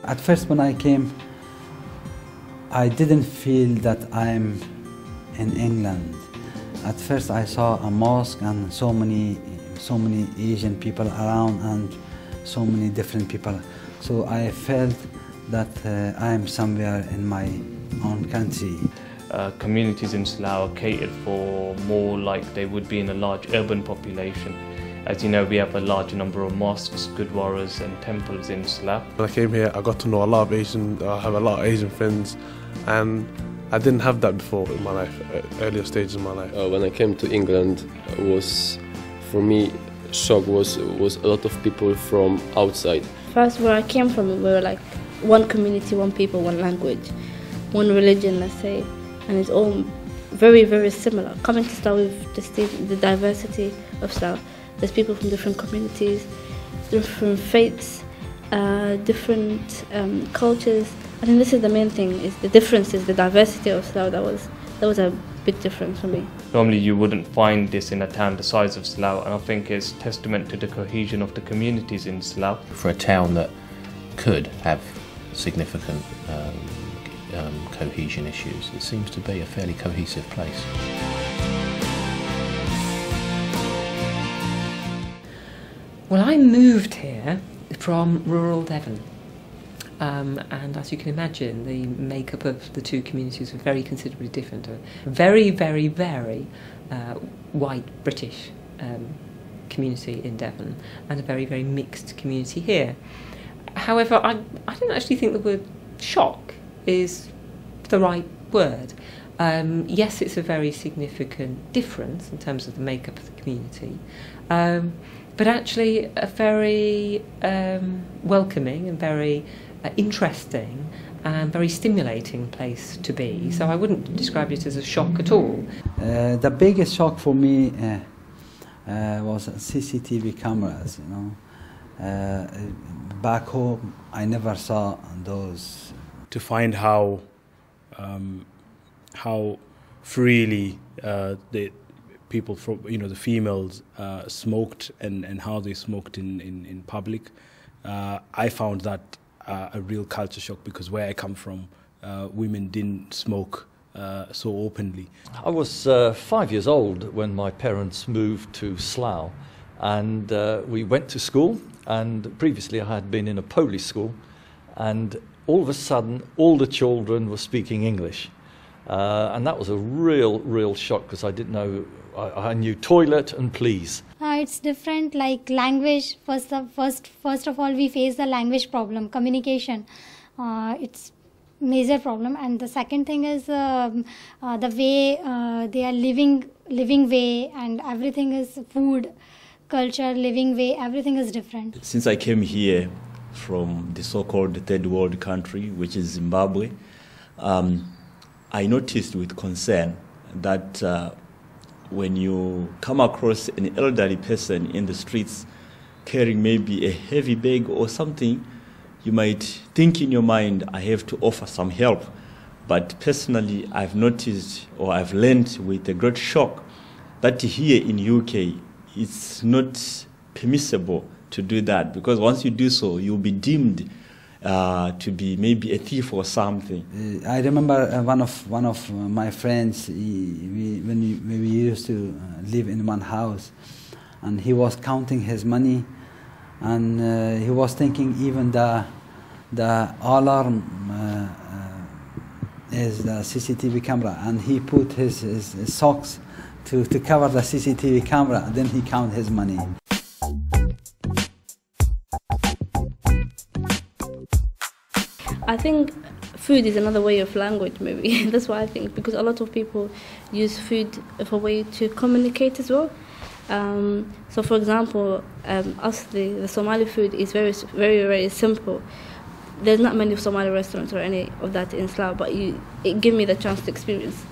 At first when I came, I didn't feel that I'm in England. At first I saw a mosque and so many Asian people around and so many different people. So I felt that I am somewhere in my own country. Communities in Slough are catered for more like they would be in a large urban population. As you know, we have a large number of mosques, gurdwaras and temples in Slough. When I came here, I got to know a lot of Asian, I have a lot of Asian friends, and I didn't have that before in my life, earlier stages of my life. When I came to England, for me, shock was a lot of people from outside. First, where I came from, we were like one community, one people, one language, one religion, let's say, and it's all very, very similar. Coming to Slough, we've just seen the diversity of Slough. There's people from different communities, different faiths, different cultures. I think this is the main thing, is the differences, the diversity of Slough. That was a big difference for me. Normally you wouldn't find this in a town the size of Slough, and I think it's testament to the cohesion of the communities in Slough. For a town that could have significant cohesion issues, it seems to be a fairly cohesive place. Well, I moved here from rural Devon, and as you can imagine, the makeup of the two communities was very considerably different. A very, very, very white British community in Devon, and a very, very mixed community here. However, I don't actually think the word shock is the right word. Yes, it's a very significant difference in terms of the makeup of the community, but actually a very welcoming and very interesting and very stimulating place to be. So I wouldn't describe it as a shock at all. The biggest shock for me was CCTV cameras, you know. Back home, I never saw those. To find how freely the people from, the females smoked and how they smoked in public, I found that a real culture shock, because where I come from, women didn't smoke so openly. I was 5 years old when my parents moved to Slough, and we went to school, and previously I had been in a Polish school, and all of a sudden all the children were speaking English, and that was a real shock, because I didn't know. I knew toilet and please. It's different, like language. First of all, we face the language problem, communication. It's major problem, and the second thing is the way they are living way, and everything is food, culture, living way. Everything is different. Since I came here from the so-called third world country, which is Zimbabwe, I noticed with concern that when you come across an elderly person in the streets carrying maybe a heavy bag or something, you might think in your mind, I have to offer some help. But personally, I've noticed, or I've learned with a great shock, that here in UK, it's not permissible to do that, because once you do so, you'll be deemed to be maybe a thief or something. I remember one of my friends. When we used to live in one house, and he was counting his money, and he was thinking even the alarm is the CCTV camera, and he put his socks to cover the CCTV camera. Then he count his money. I think food is another way of language, maybe. That's what I think, because a lot of people use food as a way to communicate as well. So, for example, the Somali food is very, very, very simple. There's not many Somali restaurants or any of that in Slough, but it gave me the chance to experience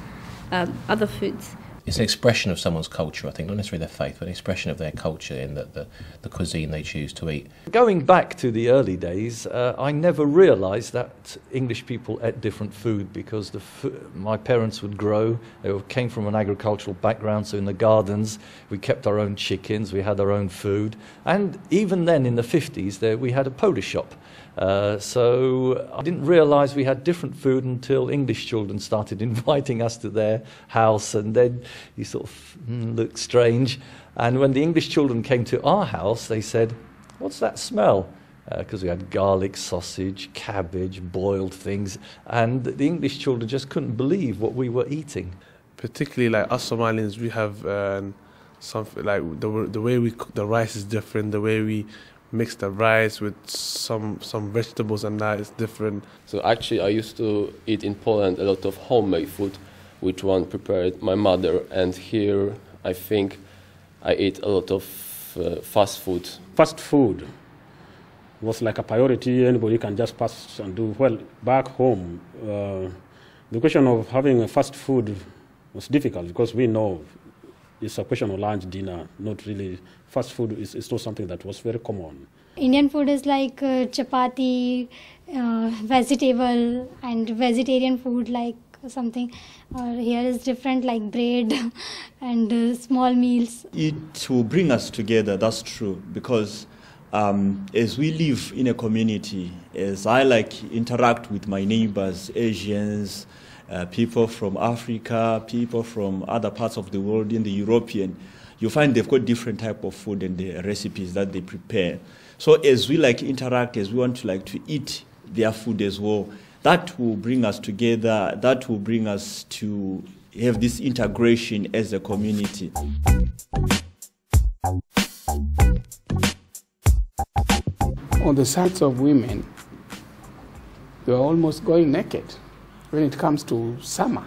other foods. It's an expression of someone's culture, I think, not necessarily their faith, but an expression of their culture in the cuisine they choose to eat. Going back to the early days, I never realised that English people ate different food, because my parents would grow. They came from an agricultural background, so in the gardens we kept our own chickens, we had our own food. And even then in the 50s we had a Polish shop. So I didn't realise we had different food until English children started inviting us to their house, and then you sort of looked strange. And when the English children came to our house, they said, "What's that smell?" Because we had garlic, sausage, cabbage, boiled things, and the English children just couldn't believe what we were eating. Particularly like us Somalians, we have something like the way we cook the rice is different. The way we mix the rice with some vegetables and that is different. So actually, I used to eat in Poland a lot of homemade food, which one prepared my mother, and here I think I eat a lot of fast food. Fast food was like a priority. Anybody can just pass and do well. Back home, the question of having a fast food was difficult because we know it's a question of lunch, dinner, not really. Fast food is not something that was very common. Indian food is like chapati, vegetable, and vegetarian food like something. Here is different like bread and small meals. It will bring us together, that's true, because as we live in a community, as I interact with my neighbors, Asians, people from Africa, people from other parts of the world, in the European, you find they've got different type of food and the recipes that they prepare. So as we interact, as we want to eat their food as well, that will bring us together, that will bring us to have this integration as a community. On the sides of women, they are almost going naked when it comes to summer,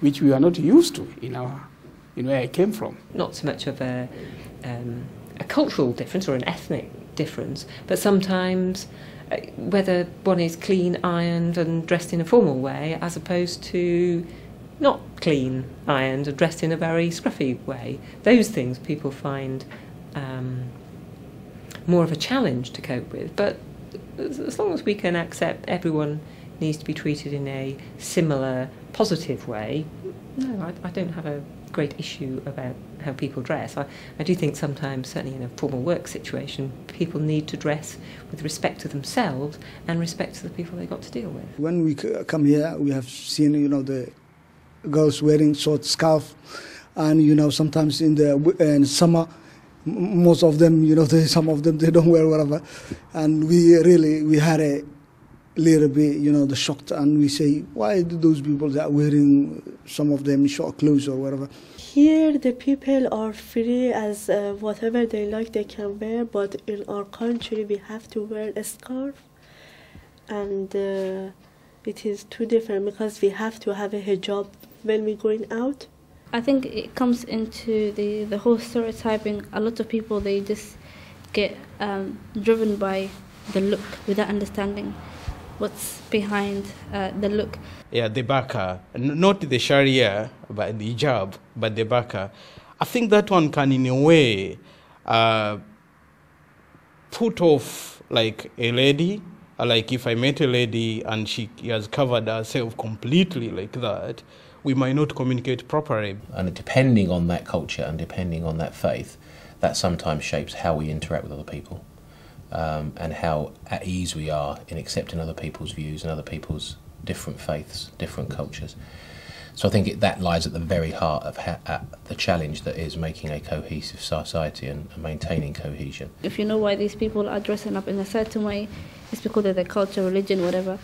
which we are not used to in where I came from. Not so much of a cultural difference or an ethnic difference, but sometimes whether one is clean, ironed and dressed in a formal way as opposed to not clean, ironed and dressed in a very scruffy way. Those things people find more of a challenge to cope with, but as long as we can accept everyone needs to be treated in a similar, positive way, no, I don't have a great issue about how people dress. I do think sometimes, certainly in a formal work situation, people need to dress with respect to themselves and respect to the people they got to deal with. When we come here, we have seen, the girls wearing short scarf, and sometimes in summer, most of them, some of them they don't wear whatever, and we had a little bit, the shocked, and we say, why do those people that are wearing some of them short clothes or whatever? Here the people are free as whatever they like they can wear, but in our country we have to wear a scarf, and it is too different because we have to have a hijab when we're going out. I think it comes into the whole stereotyping. A lot of people, they just get driven by the look without understanding what's behind the look. Yeah, the burqa, not the Sharia, but the hijab, but the burqa. I think that one can, in a way, put off like a lady. Like if I met a lady and she has covered herself completely like that, we might not communicate properly. And depending on that culture and depending on that faith, that sometimes shapes how we interact with other people. And how at ease we are in accepting other people's views and other people's different faiths, different cultures. So I think that lies at the very heart of the challenge that is making a cohesive society and maintaining cohesion. If you know why these people are dressing up in a certain way, it's because of their culture, religion, whatever.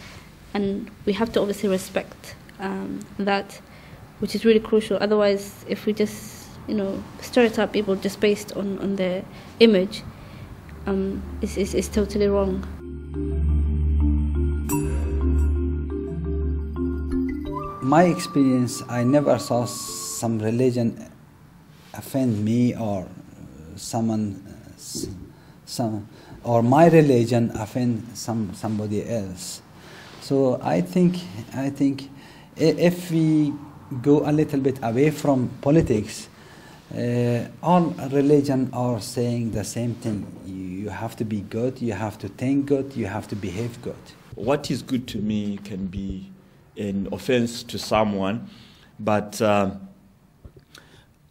And we have to obviously respect that, which is really crucial. Otherwise, if we just, stereotype people just based on their image, it's totally wrong. My experience, I never saw some religion offend me or or my religion offend somebody else. So I think if we go a little bit away from politics, all religion are saying the same thing. You have to be good, you have to think good, you have to behave good. What is good to me can be an offense to someone, but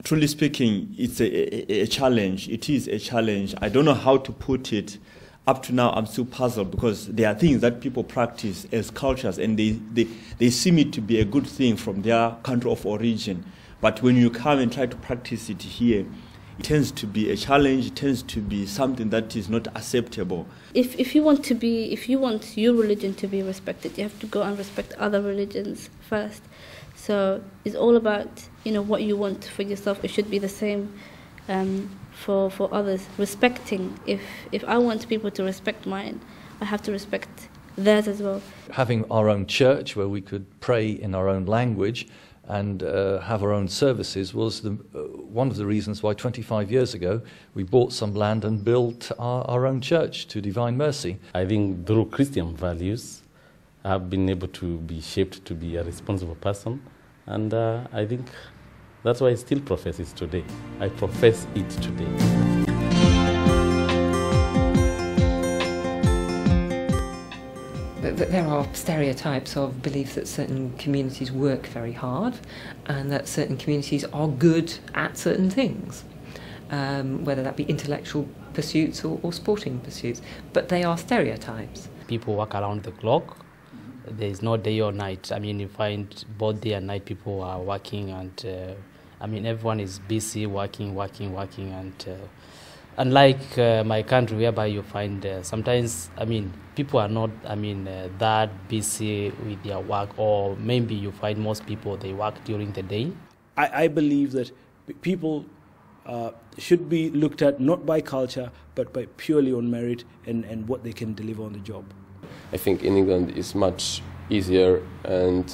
truly speaking, it's a challenge. It is a challenge. I don't know how to put it. up to now, I'm still puzzled because there are things that people practice as cultures and they seem it to be a good thing from their country of origin. But when you come and try to practice it here, it tends to be a challenge, it tends to be something that is not acceptable. If you want your religion to be respected, you have to go and respect other religions first. So it's all about, what you want for yourself. It should be the same for others. Respecting. If I want people to respect mine, I have to respect theirs as well. Having our own church where we could pray in our own language and have our own services was one of the reasons why 25 years ago we bought some land and built our own church to Divine Mercy. I think through Christian values I've been able to be shaped to be a responsible person, and I think that's why I still profess it today. I profess it today. There are stereotypes of belief that certain communities work very hard and that certain communities are good at certain things, whether that be intellectual pursuits or sporting pursuits, but they are stereotypes. People work around the clock. There is no day or night. You find both day and night people are working, and everyone is busy working, and unlike my country, whereby you find sometimes, people are not, that busy with their work, or maybe you find most people, they work during the day. I believe that people should be looked at not by culture, but by purely on merit and what they can deliver on the job. I think in England it's much easier, and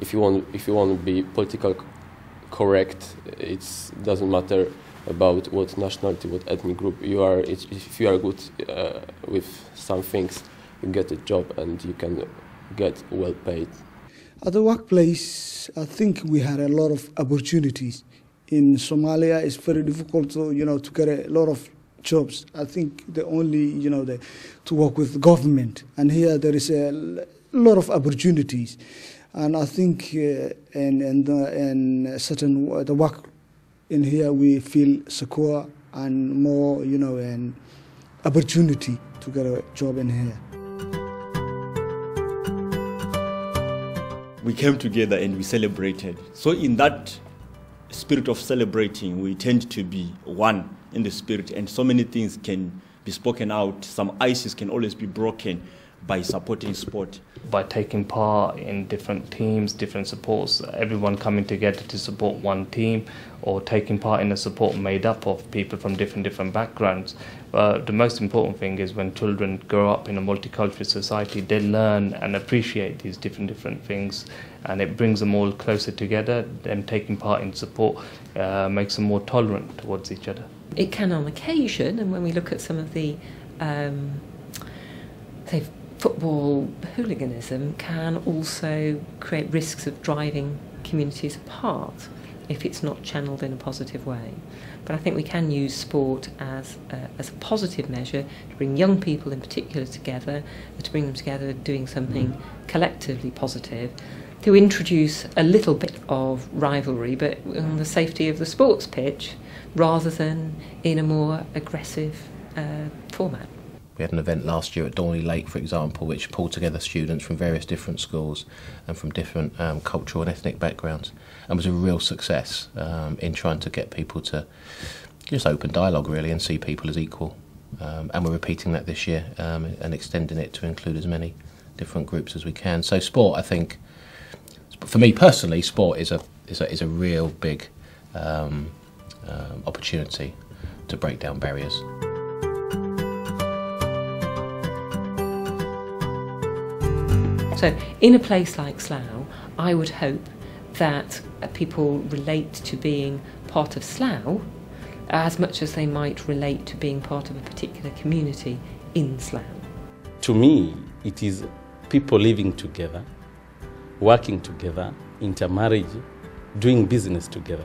if you want to be politically correct, it doesn't matter about what nationality, what ethnic group you are. If you are good with some things, you get a job and you can get well paid. At the workplace, I think we had a lot of opportunities. In Somalia, it's very difficult to get a lot of jobs. I think the only to work with the government, and here there is a lot of opportunities, and I think in certain the work in here we feel secure and more an opportunity to get a job in here. We came together and we celebrated. So in that spirit of celebrating, we tend to be one in the spirit, and so many things can be spoken out. Some ices can always be broken by supporting sport. By taking part in different teams, different supports, everyone coming together to support one team, or taking part in a support made up of people from different backgrounds. The most important thing is when children grow up in a multicultural society, they learn and appreciate these different things, and it brings them all closer together, and taking part in support makes them more tolerant towards each other. It can on occasion, and when we look at some of the say football hooliganism, can also create risks of driving communities apart if it's not channeled in a positive way. But I think we can use sport as a positive measure to bring young people in particular together, to bring them together doing something collectively positive, to introduce a little bit of rivalry, but on the safety of the sports pitch rather than in a more aggressive format. We had an event last year at Dorney Lake, for example, which pulled together students from various different schools and from different cultural and ethnic backgrounds, and was a real success in trying to get people to just open dialogue really and see people as equal. And we're repeating that this year and extending it to include as many different groups as we can. So sport, I think, for me personally, sport is a real big opportunity to break down barriers. So in a place like Slough, I would hope that people relate to being part of Slough as much as they might relate to being part of a particular community in Slough. To me, it is people living together, working together, intermarriage, doing business together.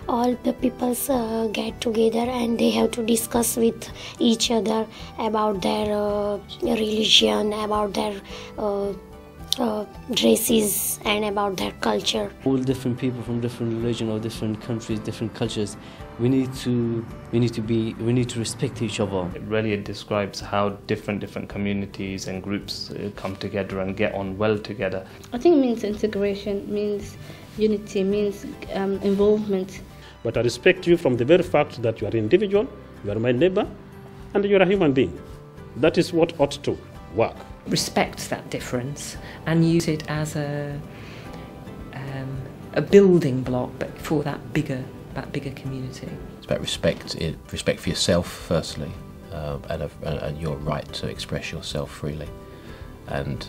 All the peoples get together and they have to discuss with each other about their religion, about their dresses and about their culture. All different people from different religion or different countries, different cultures. We need to respect each other. It really describes how different communities and groups come together and get on well together. I think it means integration, means unity, means involvement. But I respect you from the very fact that you are an individual, you are my neighbor, and you are a human being. That is what ought to work. Respect that difference and use it as a building block, but for that bigger community. It's about respect for yourself firstly, and your right to express yourself freely, and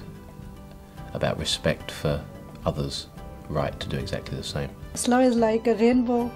about respect for others' right to do exactly the same. Slough is like a rainbow